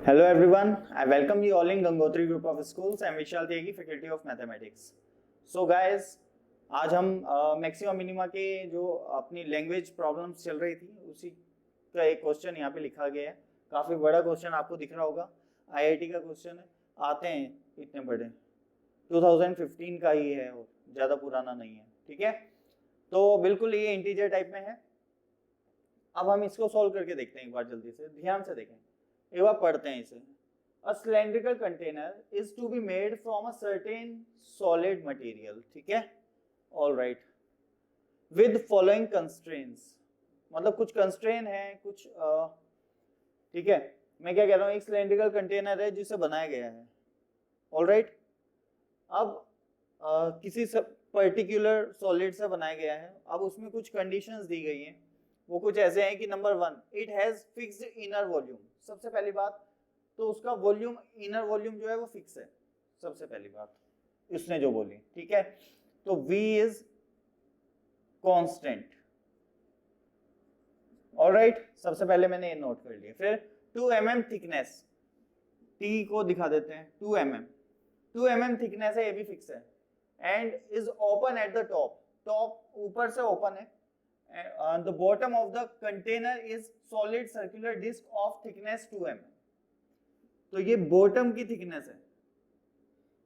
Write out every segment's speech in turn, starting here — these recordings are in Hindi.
Hello everyone, I welcome you all in Gangotri Group of Schools. I am Vishal Tyagi, Faculty of Mathematics. So guys, आज हम मैक्सिमा मिनिमा के जो अपनी लैंग्वेज प्रॉब्लम्स चल रही थी उसी का एक क्वेश्चन यहाँ पे लिखा गया है। काफ़ी बड़ा क्वेश्चन आपको दिख रहा होगा, आईआईटी का क्वेश्चन है। आते हैं इतने बड़े 2015 का ही है, ज़्यादा पुराना नहीं है, ठीक है। तो बिल्कुल ये इंटीजर टाइप में है। अब हम इसको सॉल्व करके देखते हैं, एक बार जल्दी से ध्यान से देखें, एक बार पढ़ते हैं इसे। A cylindrical container is to be made from a certain solid material, ठीक है, all right, with following constraints, मतलब कुछ constraint है, कुछ ठीक है। मैं क्या कह रहा हूँ, एक cylindrical container है जिसे बनाया गया है, all right। अब किसी particular solid से बनाया गया है। अब उसमें कुछ conditions दी गई हैं, वो कुछ ऐसे हैं कि number 1, it has fixed inner volume. सबसे पहली बात तो उसका वॉल्यूम, इनर वॉल्यूम जो है वो फिक्स है, सबसे पहली बात इसने जो बोली, ठीक है। तो V इज कांस्टेंट, ऑलराइट, सबसे पहले मैंने ये नोट कर लिया। फिर 2 mm थिकनेस, T को दिखा देते हैं, 2 mm थिकनेस है, ये भी फिक्स है। And is open at the top, top ऊपर से ओपन है। The bottom of the container is solid circular disc of thickness 2 mm। तो ये bottom की thickness है,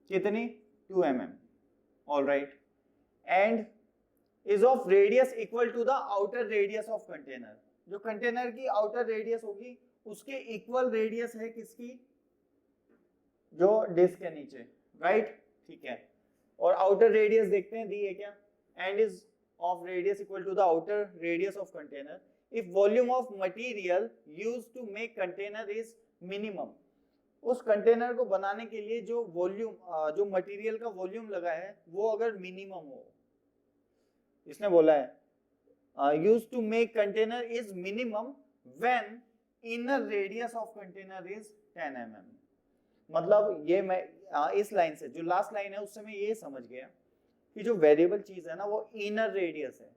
कितनी? 2 mm, all right, and is of radius equal to the outer radius of container। जो container की outer radius होगी उसके equal radius है किसकी? जो डिस्क के नीचे, right, ठीक है। और outer radius देखते हैं दी है क्या, and is of radius equal to the outer radius of container if volume of material used to make container is minimum। उस कंटेनर को बनाने के लिए जो वॉल्यूम, जो मटेरियल का वॉल्यूम लगा है वो अगर मिनिमम हो, इसने बोला है used to make container is minimum when inner radius of container is 10 mm। मतलब ये मैं इस लाइन से, जो लास्ट लाइन है उससे मैं ये समझ गया कि जो वेरिएबल चीज है ना वो इनर रेडियस है,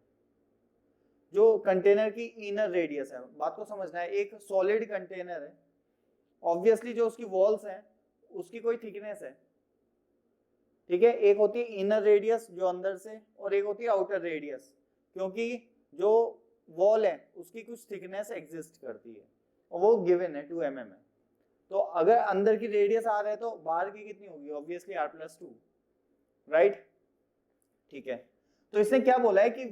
जो कंटेनर की इनर रेडियस है। बात को समझना है, एक सॉलिड कंटेनर है, ऑब्वियसली जो उसकी वॉल्स हैं उसकी कोई थिकनेस है, ठीक है। एक होती है इनर रेडियस जो अंदर से, और एक होती है आउटर रेडियस, क्योंकि जो वॉल है उसकी कुछ थिकनेस एग्जिस्ट करती है और वो गिवन है 2 mm है। तो अगर अंदर की रेडियस r है तो बाहर की कितनी होगी, ऑब्वियसली r+2, राइट, ठीक है। तो इसने क्या बोला है कि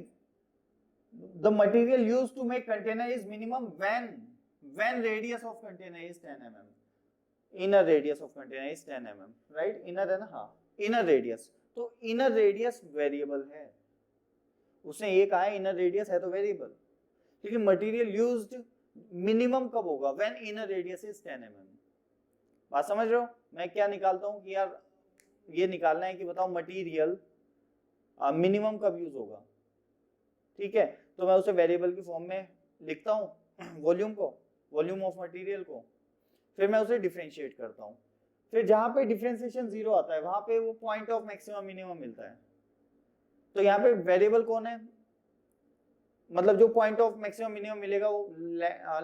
the material used to make container is minimum when radius of container is 10 mm, inner radius of container is 10 mm, right, inner है ना, हाँ, इनर रेडियस। तो इनर रेडियस वेरिएबल है, उसने ये कहा है इनर रेडियस है तो वेरिएबल, लेकिन मटेरियल यूज्ड मिनिमम कब होगा, when inner radius is 10 mm। बात समझ रहे हो? मैं क्या निकालता हूं कि यार ये निकालना है कि बताओ मटेरियल मिनिमम कब यूज होगा, ठीक है। तो मैं उसे वेरिएबल की फॉर्म में लिखता हूँ, वॉल्यूम को, वॉल्यूम ऑफ मटेरियल को, फिर मैं उसे डिफरेंशिएट करता हूँ। फिर जहां पे डिफरेंशिएशन 0 आता है वहां पे वो पॉइंट ऑफ मैक्सिमम मिनिमम मिलता है। तो यहाँ पे वेरिएबल कौन है, मतलब जो पॉइंट ऑफ मैक्सिमम मिनिमम मिलेगा वो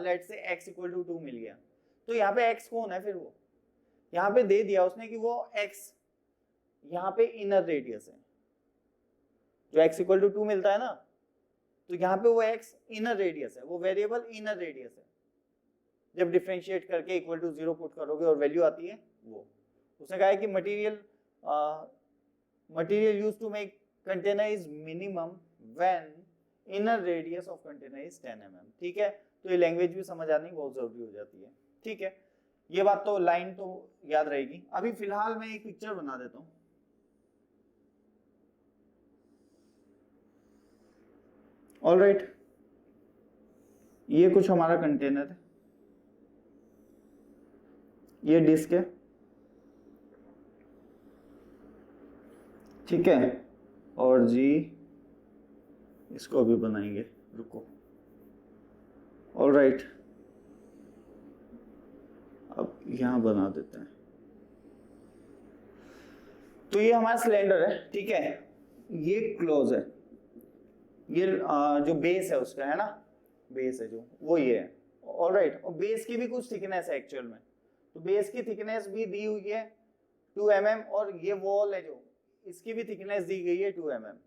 लेट से x = 2 मिल गया। तो यहाँ पे x कौन है, फिर वो यहाँ पे दे दिया उसने कि वो x यहाँ पे इनर रेडियस है, जो x = 2 मिलता है ना, तो यहाँ पे वो x इनर रेडियस है, वो वेरिएबल इनर रेडियस है। जब डिफरेंशिएट करके इक्वल टू 0 पुट करोगे और वैल्यू आती है वो, उसने कहा है कि material used to make container is minimum when inner radius of container is 10 mm, ठीक है। तो ये लैंग्वेज भी समझ आनी बहुत जरूरी हो जाती है, ठीक है। ये बात तो लाइन तो याद रहेगी। अभी फिलहाल मैं एक पिक्चर बना देता हूँ, ऑलराइट। ये कुछ हमारा कंटेनर है, ये डिस्क है, ठीक है, और जी इसको अभी बनाएंगे, रुको, ऑलराइट। अब यहां बना देते हैं। तो ये हमारा सिलेंडर है, ठीक है, ये क्लोज है, ये जो बेस है उसका, है ना, बेस है जो, वो ये है, ऑलराइट। और बेस की भी कुछ थिकनेस है एक्चुअल में, तो बेस की थिकनेस भी दी हुई है 2 mm और ये वॉल है जो इसकी भी थिकनेस दी गई है 2 mm।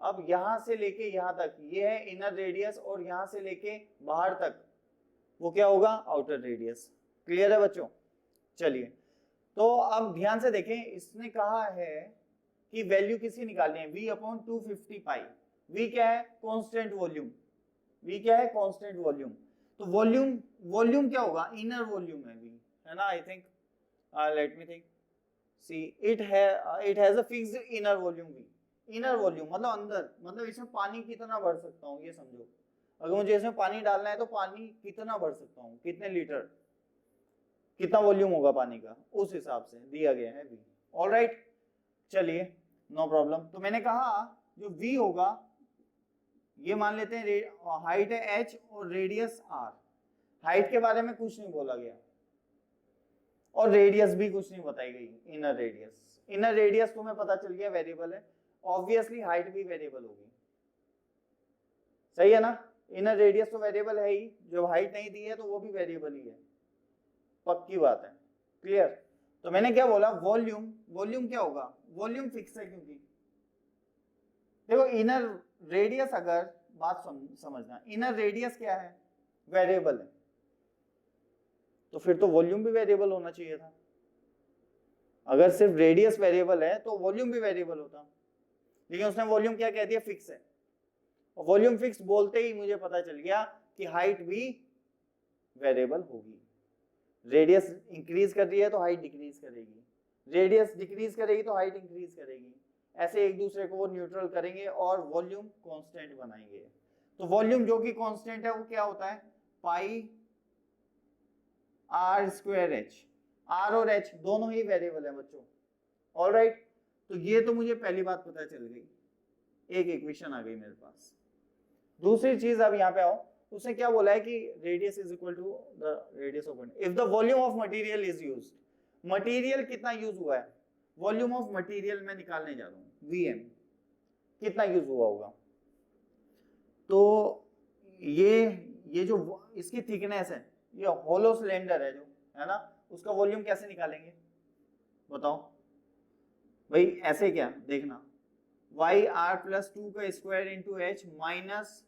अब यहां से लेके यहां तक ये है इनर रेडियस और यहां से लेके बाहर तक वो क्या होगा आउटर रेडियस। क्लियर है बच्चों? चलिए तो अब ध्यान से देखें, इसने कहा है कि वैल्यू किसकी निकालनी है V/250 पाई। V क्या है? Constant volume. V क्या है? Constant volume. तो वॉल्यूम क्या होगा? इनर वॉल्यूम है V, है ना? I think let me think see it has a fixed inner volume V। Inner volume मतलब अंदर, मतलब इसमें पानी कितना भर सकता हूँ ये समझो। अगर मुझे इसमें पानी डालना है तो पानी कितना भर सकता हूँ, कितने लीटर, कितना वॉल्यूम होगा पानी का, उस हिसाब से दिया गया है V। ऑलराइट, चलिए नो प्रॉब्लम। तो मैंने कहा जो V होगा ये मान लेते हैं हाइट है h और रेडियस r। हाइट के बारे में कुछ नहीं बोला गया और रेडियस भी कुछ नहीं बताई गई। इनर रेडियस, इनर रेडियस तुम्हें पता चल गया वेरिएबल है, ऑब्वियसली हाइट भी वेरिएबल होगी। सही है ना? इनर रेडियस तो वेरिएबल है ही, जब हाइट नहीं दी है तो वो भी वेरिएबल ही है, पक्की बात है। क्लियर? तो मैंने क्या बोला, वॉल्यूम क्या होगा? वॉल्यूम फिक्स है, क्योंकि देखो इनर रेडियस, अगर बात समझना, इनर रेडियस क्या है? वेरिएबल है, तो फिर तो वॉल्यूम भी वेरिएबल होना चाहिए था। अगर सिर्फ रेडियस वेरिएबल है तो वॉल्यूम भी वेरिएबल होता, लेकिन उसने वॉल्यूम क्या कह दिया? फिक्स है। और वॉल्यूम फिक्स बोलते ही मुझे पता चल गया कि हाइट भी वेरिएबल होगी। रेडियस इंक्रीज कर रही है तो हाइट डिक्रीज करेगी, रेडियस डिक्रीज करेगी तो हाइट इंक्रीज करेगी, ऐसे एक दूसरे को वो न्यूट्रल करेंगे और वॉल्यूम कांस्टेंट बनाएंगे। तो वॉल्यूम जो कि कांस्टेंट है वो क्या होता है? पाई आर स्क्वायर एच। आर और एच दोनों ही वेरिएबल है बच्चों। ऑलराइट, तो ये तो मुझे पहली बात पता चल गई, एक इक्वेशन आ गई मेरे पास। दूसरी चीज, अब यहाँ पे आओ, उसने क्या बोला है कि radius is equal to the radius of if the volume of material is used. Material कितना यूज हुआ है? वॉल्यूम ऑफ मटेरियल मैं निकालने जा रहा हूँ, Vm कितना यूज हुआ होगा। तो ये जो इसकी थिकनेस है, ये होलो सिलेंडर है जो, है ना, उसका वॉल्यूम कैसे निकालेंगे बताओ भाई? ऐसे क्या, देखना, वाई आर प्लस 2 का square into H minus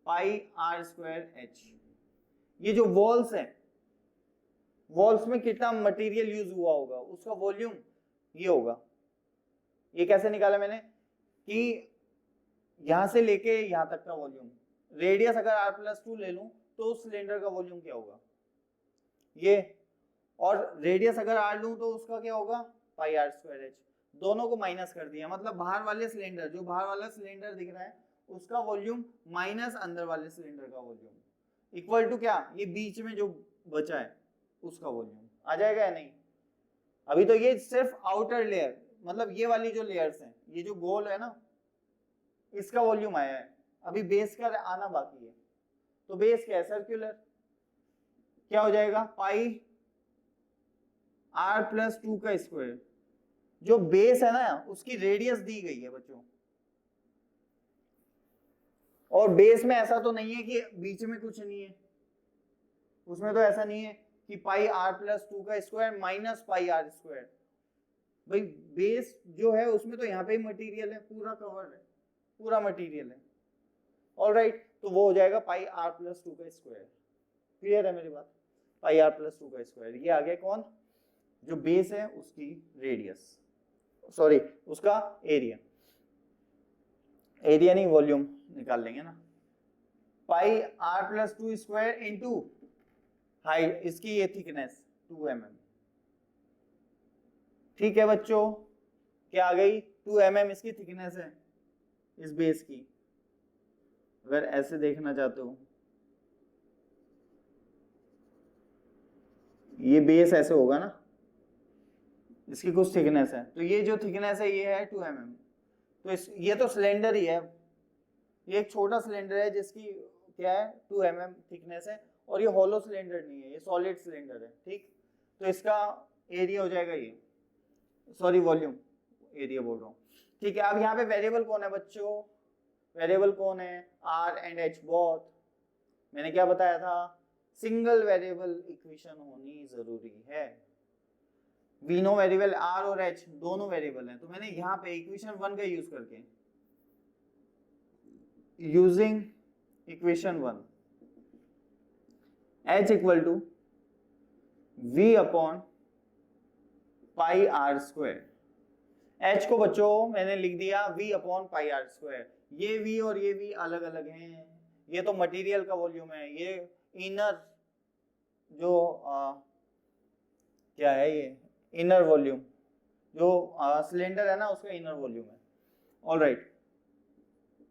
pi are square H. ये जो वॉल्स है, वॉल्स में कितना मटेरियल यूज हुआ होगा, उसका वॉल्यूम ये होगा। ये कैसे निकाला मैंने कि यहां से लेके यहां तक का वॉल्यूम, रेडियस अगर r प्लस 2 ले लूं तो उस सिलेंडर का वॉल्यूम क्या होगा ये, और रेडियस अगर r लूं तो उसका क्या होगा? पाई आर स्क्वायर एच। दोनों को माइनस कर दिया, मतलब बाहर वाले सिलेंडर, जो बाहर वाला सिलेंडर दिख रहा है उसका वॉल्यूम माइनस अंदर वाले सिलेंडर का वॉल्यूम इक्वल टू क्या? ये बीच में जो बचा है उसका वॉल्यूम आ जाएगा या नहीं? अभी तो ये सिर्फ आउटर लेयर, मतलब ये वाली जो लेयर्स हैं, ये जो गोल है ना, इसका वॉल्यूम आया है, अभी बेस का आना बाकी है। तो बेस क्या है? सर्कुलर, क्या हो जाएगा? पाई आर प्लस 2 का स्क्वायर। जो बेस है ना उसकी रेडियस दी गई है बच्चों, और बेस में ऐसा तो नहीं है कि बीच में कुछ नहीं है, उसमें तो ऐसा नहीं है कि पाई आर प्लस 2 का square minus pi are square. भाई बेस जो है उसमें तो यहाँ पे ही मटेरियल है, पूरा कवर्ड है, पूरा मटेरियल है। ऑलराइट, तो वो हो जाएगा पाई आर प्लस 2 का स्क्वायर। क्लियर है मेरी बात? पाई आर प्लस 2 का स्क्वायर, ये आ गया कौन? जो बेस है उसकी रेडियस, सॉरी उसका एरिया, एरिया नहीं वॉल्यूम निकाल लेंगे ना। Pi are plus 2 square into height, इसकी ये थिकनेस 2 mm। ठीक है बच्चों, क्या आ गई? 2 mm इसकी थिकनेस है इस बेस की। अगर ऐसे देखना चाहते हो, ये बेस ऐसे होगा ना, इसकी कुछ थिकनेस है, तो ये जो थिकनेस है ये है 2 mm। तो ये तो सिलेंडर ही है, ये एक छोटा सिलेंडर है जिसकी क्या है? 2 mm थिकनेस है, और ये हॉलो सिलेंडर नहीं है, ये सॉलिड सिलेंडर है। ठीक, तो इसका एरिया हो जाएगा ये, सॉरी वॉल्यूम, एरिया बोल रहा हूँ। ठीक है, अब यहाँ पे वेरिएबल कौन है बच्चों? वेरिएबल कौन है? R and h both. मैंने क्या बताया था? सिंगल वेरिएबल इक्वेशन होनी जरूरी है। वी नो वेरिएबल आर और एच दोनों वेरिएबल हैं, तो मैंने यहाँ पे इक्वेशन 1 का यूज करके, using equation 1 h equal to v upon pi are square, h को बच्चों मैंने लिख दिया v upon pi are square. ये v और ये v अलग अलग हैं, ये तो मटेरियल का वॉल्यूम है, ये इनर जो क्या है, ये इनर वॉल्यूम जो सिलेंडर है ना उसका इनर वॉल्यूम है। ऑलराइट,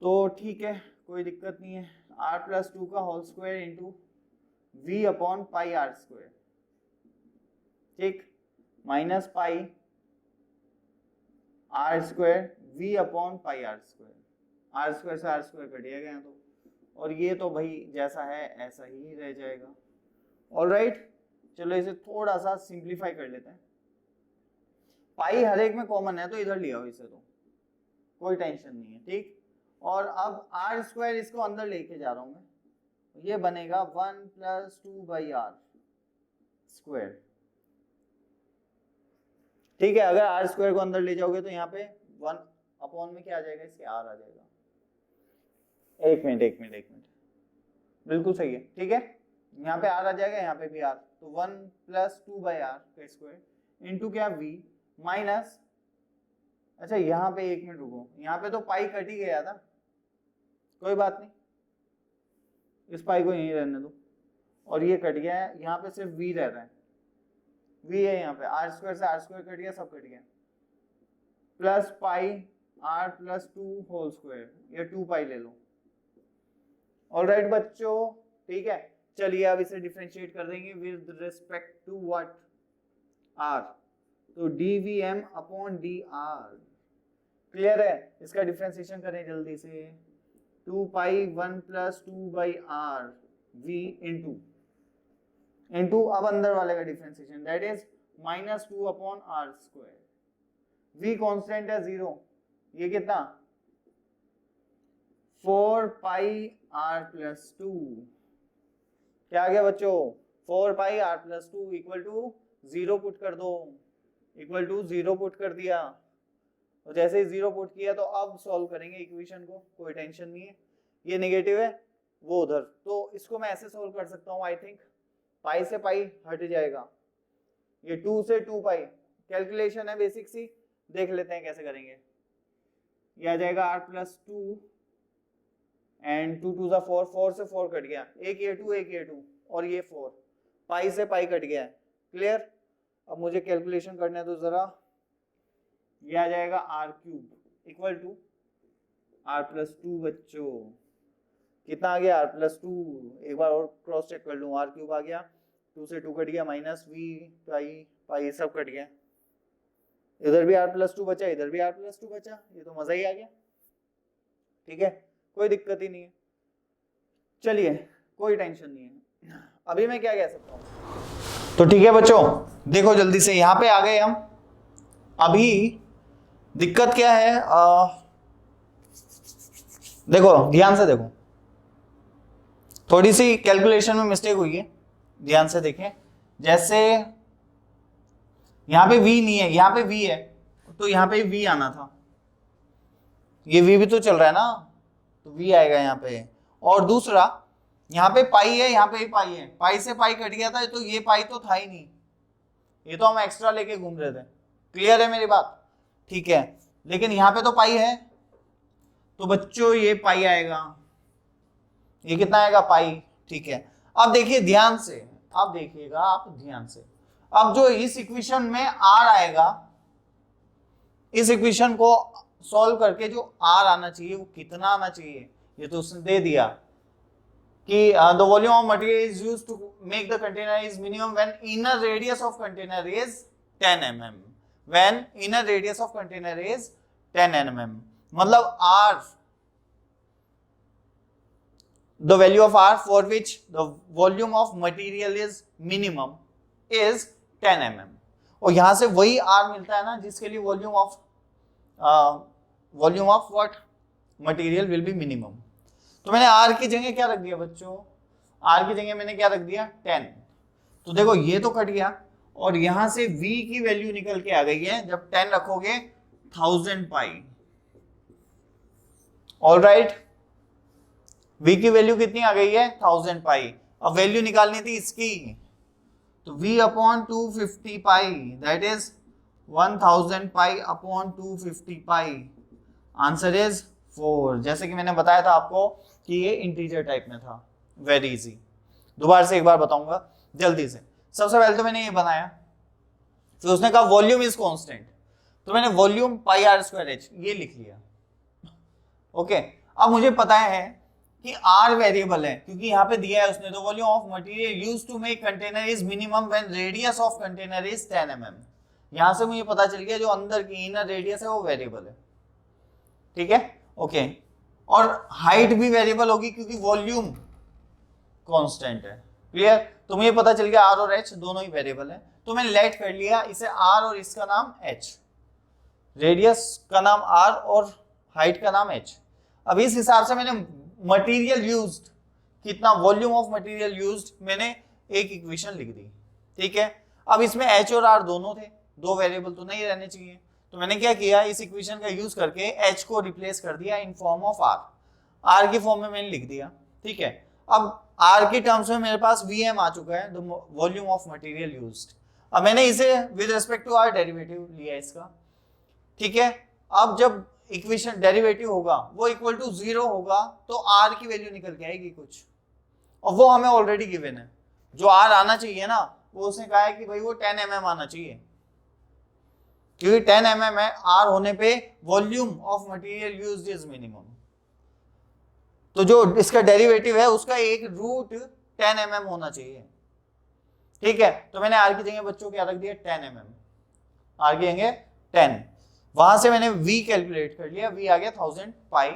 तो ठीक है कोई दिक्कत नहीं है। r प्लस 2 का whole square into v upon pi are square, ठीक, minus pi are square v upon pi are square, R square से आर स्क्वायर कटिएगा गया तो, और ये तो भाई जैसा है ऐसा ही रह जाएगा। ऑलराइट, चलो इसे थोड़ा सा सिंप्लीफाई कर लेते हैं। पाई हर एक में कॉमन है तो इधर लिया हो इसे, तो कोई टेंशन नहीं है, ठीक। और अब आर स्क्वायर इसको अंदर लेके जा रहा हूं मैं, ये बनेगा 1 प्लस 2 बाई आर स्क्वायर, ठीक है। अगर आर स्क्वायर को अंदर ले जाओगे तो यहाँ पे 1 अपॉन में क्या आ जाएगा, इसके आर आ जाएगा। एक मिनट, बिल्कुल सही है, ठीक है। यहाँ पे आर आ जाएगा, यहाँ पे भी आर, तो 1 प्लस 2 बाई आर का स्क्वायर इंटू क्या v माइनस, अच्छा यहाँ पे 1 मिनट रुको, यहाँ पे तो पाई कट ही गया था, कोई बात नहीं, इस पाई को यहीं रहने दो, और ये कट गया है, यहाँ पे सिर्फ v रह रहा है, v है यहाँ पे, आर स्क्वायर से आर स्क्वायर कट गया, सब कट गया, plus pi are plus 2 whole square, ये 2 पाई ले लो। ऑलराइट बच्चों, ठीक है, चलिए अब इसे डिफरेंशिएट कर देंगे with respect to what, r, तो dvm अपॉन dr, क्लियर है। इसका डिफरेंशिएशन करें जल्दी से, 2 पाई 1 plus 2 by r v into अब अंदर वाले का differentiation, that is minus 2 upon r square, v constant है 0, ये कितना 4 पाई आर प्लस 2, क्या आ गया बच्चों 4 pi are plus 2 equal to 0 put कर दो, इक्वल टू 0 पुट कर दिया, तो जैसे ही 0 पुट किया तो अब सॉल्व करेंगे इक्वेशन को, कोई टेंशन नहीं है। ये नेगेटिव है वो उधर, तो इसको मैं ऐसे सॉल्व कर सकता हूँ, आई थिंक पाई से पाई हट जाएगा, ये 2 से 2 पाई, कैलकुलेशन है बेसिक सी, देख लेते हैं कैसे करेंगे। ये आ जाएगा r प्लस 2 एंड 2 2 4, 4 से 4 कट गया, एक ये 2 एक ये 2 और ये 4, पाई से पाई कट गया है, क्लियर। अब मुझे कैलकुलेशन करने दो जरा, ये आ जाएगा r cube equal to r plus 2, बच्चों कितना आ गया r प्लस 2, एक बार और क्रॉस चेक कर लूँ, r क्यूब आ गया, 2 से 2 कट गया, माइनस v पाई पाई सब कट गया, इधर भी r प्लस 2 बचा, इधर भी r प्लस 2 बचा, ये तो मजा ही आ गया, ठीक है, कोई दिक्कत ही नहीं है। चलिए कोई टेंशन नहीं है, अभी मैं क्या कह सकता हूँ, तो ठीक है बच्चों देखो जल्दी से यहाँ पे आ गए हम। अभी दिक्कत क्या है, देखो ध्यान से देखो, थोड़ी सी कैलकुलेशन में मिस्टेक हुई है, ध्यान से देखें। जैसे यहाँ पे v नहीं है, यहाँ पे v है, तो यहाँ पे v आना था, ये v भी तो चल रहा है ना, तो v आएगा यहाँ पे। और दूसरा यहाँ पे पाई है, यहाँ पे भी पाई है, पाई से पाई कट गया था, तो ये पाई तो था ही नहीं, ये तो हम एक्स्ट्रा लेके घूम रहे थे, क्लियर है मेरी बात, ठीक है। लेकिन यहाँ पे तो पाई है, तो बच्चों ये पाई आएगा, ये कितना आएगा पाई, ठीक है। अब देखिए ध्यान से, अब देखिएगा आप ध्यान से, अब जो इस इक्वेशन में r आएगा, इस इक्वेशन को सॉल्व करके जो r आना चाहिए वो कितना आना चाहिए, ये तो उसने दे दिया कि the volume of material is used to make the container is minimum when inner radius of container is 10 mm, when inner radius of container is 10 mm, मतलब r, the value of r for which the volume of material is minimum is 10 mm, और यहां से वही r मिलता है ना जिसके लिए volume of what material will be minimum. तो मैंने r की जगह क्या रख दिया बच्चों, r की जगह मैंने क्या रख दिया 10, तो देखो ये तो कट गया, और यहां से v की वैल्यू निकल के आ गई है, जब 10 रखोगे 1000 पाई। ऑलराइट, v की वैल्यू कितनी आ गई है 1000 पाई। अब वैल्यू निकालनी थी इसकी, तो v upon 250 pi that is 1000 pi upon 250 pi. Answer is 4। जैसे कि मैंने बताया था आपको कि ये इंटीजर टाइप में था, वेरी इजी। दोबारा से एक बार बताऊंगा जल्दी से। सबसे पहले तो मैंने ये बनाया, फिर उसने कहा वॉल्यूम इज कांस्टेंट, तो मैंने volume pi are square H ये लिख लिया। ओके, अब मुझे पता है कि आर वेरिएबल है क्योंकि यहाँ पे दिया है उसने, तो volume of material used to make container is minimum when radius of container is 10 mm। यहां से मुझे पता चल गया जो अंदर की इनर रेडियस है वो वेरिएबल है, ठीक है। ओके, और हाइट भी वेरिएबल होगी क्योंकि वॉल्यूम कांस्टेंट है। क्लियर, तो मुझे पता चल गया आर और एच दोनों ही वेरिएबल है, तो मैंने लेट कर लिया इसे आर और इसका नाम एच, रेडियस का नाम आर और हाइट का नाम एच। अब इस हिसाब से मैंने मटेरियल यूज्ड, कितना वॉल्यूम ऑफ मटेरियल यूज्ड, मैंने एक इक्वेशन लिख दी, ठीक है। अब इसमें एच और आर दोनों थे, दो वेरिएबल तो नहीं रहने चाहिए, तो मैंने क्या किया, इस इक्वेशन का यूज करके एच को रिप्लेस कर दिया in form of r, r की फॉर्म में मैंने लिख दिया, ठीक है। अब आर की टर्म्स में मेरे पास वीएम आ चुका है, the volume of material used. अब मैंने इसे with respect to r derivative लिया इसका, ठीक है। अब जब इक्वेशन डेरिवेटिव होगा वो इक्वल टू 0 होगा तो आर की वैल्यू निकल के आएगी कुछ, और वो हमें ऑलरेडी गिवन है। जो आर आना चाहिए ना, वो उसने कहा है कि भाई वो 10 mm आना चाहिए, क्योंकि 10 mm है, आर होने पे volume of material used is minimum, तो जो इसका डेरिवेटिव है उसका एक रूट 10 mm होना चाहिए, ठीक है। तो मैंने आर की जगह बच्चों क्या रख दिया 10 mm, आर की जगह 10, वहां से मैंने v कैलकुलेट कर लिया, v आ गया 1000 पाई,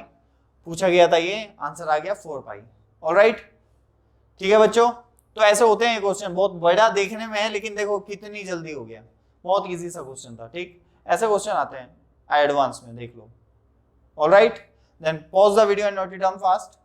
पूछा गया था ये, आंसर आ गया 4 पाई। ऑलराइट, ठीक है बच्चों, तो ऐसे होते हैं ये क्वेश्चन, बहुत बड़ा देखने में है लेकिन देखो कितनी जल्दी हो गया, बहुत इजी सा क्वेश्चन था, ठीक। ऐसे क्वेश्चन आते हैं एडवांस में, देख लो। Alright, then pause the video and note it down fast.